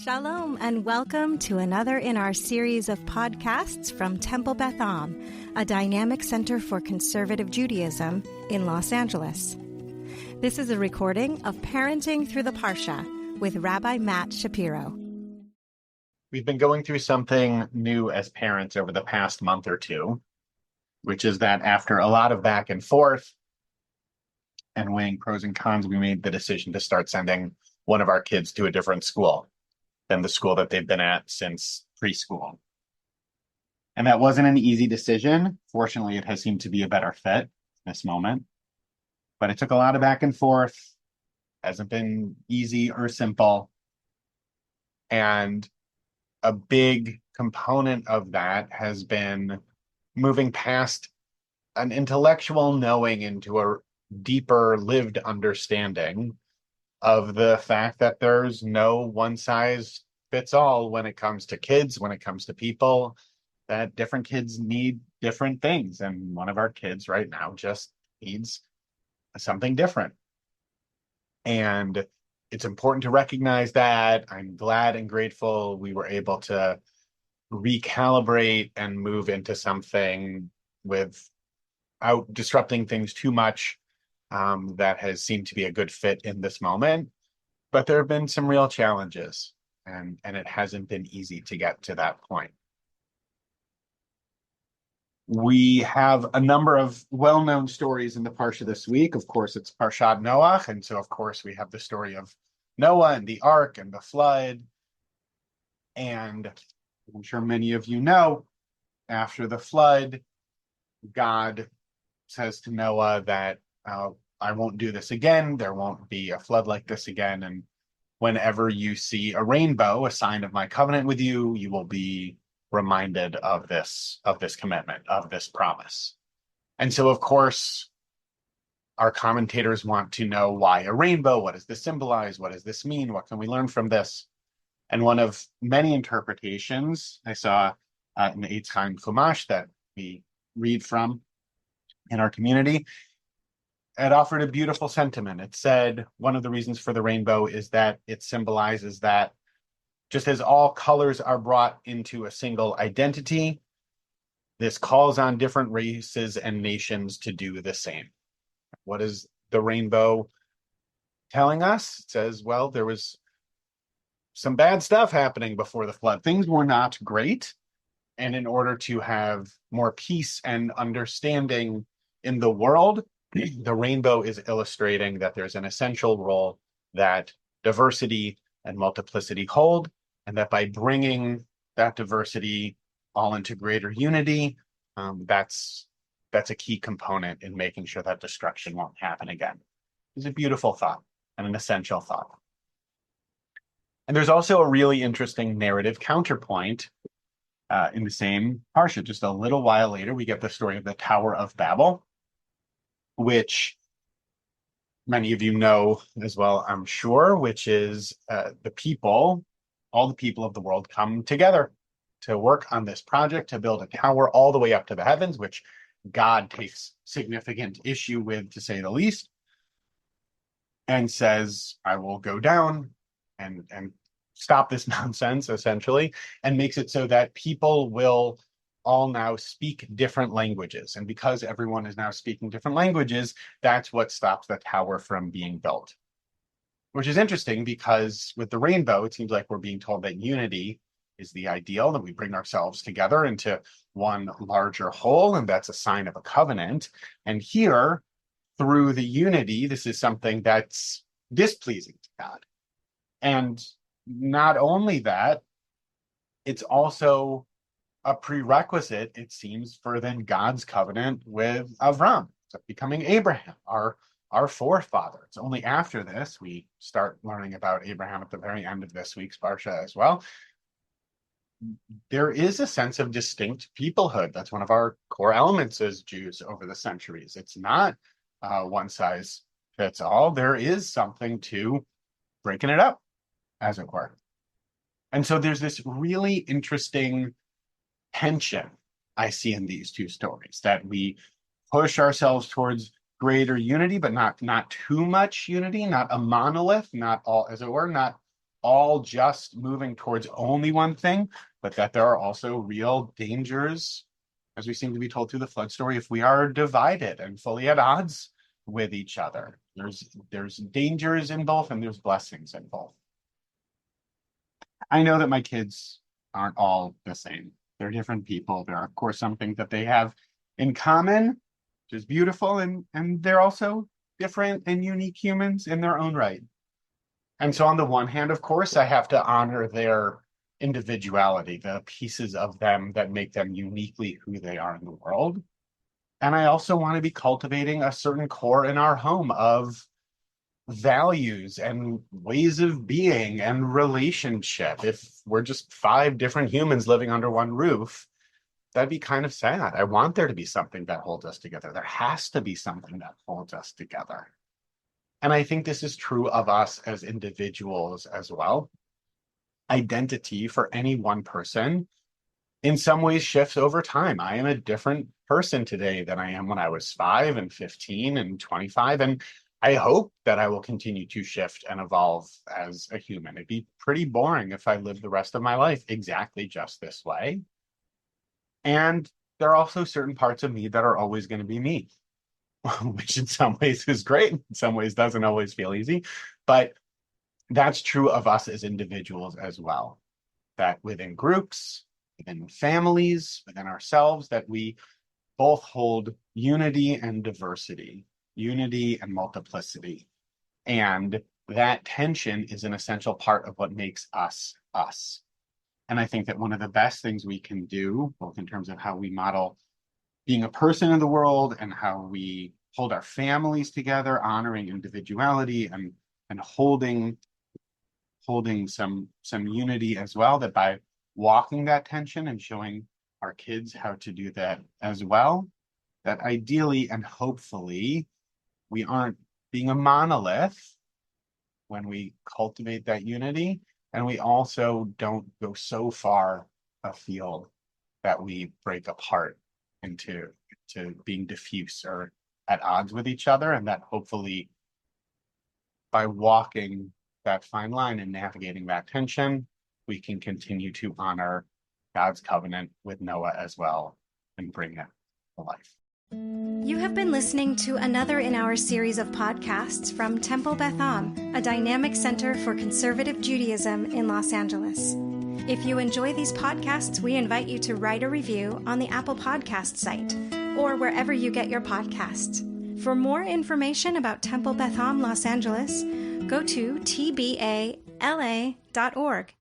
Shalom and welcome to another in our series of podcasts from Temple Beth Am, a dynamic center for conservative Judaism in Los Angeles. This is a recording of Parenting Through the Parsha with Rabbi Matt Shapiro. We've been going through something new as parents over the past month or two, which is that after a lot of back and forth and weighing pros and cons, we made the decision to start sending one of our kids to a different school than the school that they've been at since preschool. And that wasn't an easy decision. Fortunately, it has seemed to be a better fit in this moment. But it took a lot of back and forth. Hasn't been easy or simple. And a big component of that has been moving past an intellectual knowing into a deeper lived understanding of the fact that there's no one size fits all when it comes to kids, when it comes to people, that different kids need different things. And one of our kids right now just needs something different. And it's important to recognize that. I'm glad and grateful we were able to recalibrate and move into something without disrupting things too much. That has seemed to be a good fit in this moment, but there have been some real challenges, and it hasn't been easy to get to that point. We have a number of well-known stories in the Parsha this week. Of course, it's Parshat Noach, and so of course we have the story of Noah and the ark and the flood. And I'm sure many of you know, after the flood, God says to Noah that I won't do this again. There won't be a flood like this again. And whenever you see a rainbow, a sign of my covenant with you, you will be reminded of this commitment, of this promise. And so, of course, our commentators want to know why a rainbow? What does this symbolize? What does this mean? What can we learn from this? And one of many interpretations I saw in the Eitz Chaim Chumash that we read from in our community, it offered a beautiful sentiment. It said one of the reasons for the rainbow is that it symbolizes that just as all colors are brought into a single identity, this calls on different races and nations to do the same. What is the rainbow telling us? It says, well, there was some bad stuff happening before the flood. Things were not great. And in order to have more peace and understanding in the world, the rainbow is illustrating that there's an essential role that diversity and multiplicity hold, and that by bringing that diversity all into greater unity, that's a key component in making sure that destruction won't happen again. It's a beautiful thought and an essential thought. And there's also a really interesting narrative counterpoint in the same Parsha. Just a little while later, we get the story of the Tower of Babel, which many of you know as well, I'm sure, which is all the people of the world come together to work on this project to build a tower all the way up to the heavens, which God takes significant issue with, to say the least, and says, I will go down and stop this nonsense, essentially, and makes it so that people will all now speak different languages. And because everyone is now speaking different languages, that's what stops the tower from being built. Which is interesting because with the rainbow, it seems like we're being told that unity is the ideal, that we bring ourselves together into one larger whole, and that's a sign of a covenant. And here, through the unity, this is something that's displeasing to God. And not only that, it's also a prerequisite, it seems, for then God's covenant with Avram, so becoming Abraham, our forefather. It's only after this we start learning about Abraham at the very end of this week's Parsha as well. There is a sense of distinct peoplehood. That's one of our core elements as Jews over the centuries. It's not one size fits all. There is something to breaking it up, as it were. And so there's this really interesting tension I see in these two stories, that we push ourselves towards greater unity, but not too much unity, not a monolith, not all, as it were, not all just moving towards only one thing, but that there are also real dangers, as we seem to be told through the flood story, if we are divided and fully at odds with each other. There's dangers in both and there's blessings in both. I know that my kids aren't all the same. They're different people. There are, of course, some things that they have in common, which is beautiful, and they're also different and unique humans in their own right. And so on the one hand, of course, I have to honor their individuality, the pieces of them that make them uniquely who they are in the world. And I also want to be cultivating a certain core in our home of values and ways of being and relationship. If we're just 5 different humans living under one roof, that'd be kind of sad. I want there to be something that holds us together. There has to be something that holds us together. And I think this is true of us as individuals as well. Identity for any one person in some ways shifts over time. I am a different person today than I am when I was 5 and 15 and 25. And I hope that I will continue to shift and evolve as a human. It'd be pretty boring if I lived the rest of my life exactly just this way. And there are also certain parts of me that are always going to be me, which in some ways is great, in some ways doesn't always feel easy. But that's true of us as individuals as well, that within groups, within families, within ourselves, that we both hold unity and diversity, unity and multiplicity. And that tension is an essential part of what makes us us. And I think that one of the best things we can do, both in terms of how we model being a person in the world and how we hold our families together, honoring individuality and holding some unity as well, that by walking that tension and showing our kids how to do that as well, that ideally and hopefully we aren't being a monolith when we cultivate that unity, and we also don't go so far afield that we break apart into being diffuse or at odds with each other, and that hopefully by walking that fine line and navigating that tension, we can continue to honor God's covenant with Noah as well and bring it to life. You have been listening to another in our series of podcasts from Temple Beth Am, a dynamic center for conservative Judaism in Los Angeles. If you enjoy these podcasts, we invite you to write a review on the Apple Podcast site or wherever you get your podcasts. For more information about Temple Beth Am Los Angeles, go to tbala.org.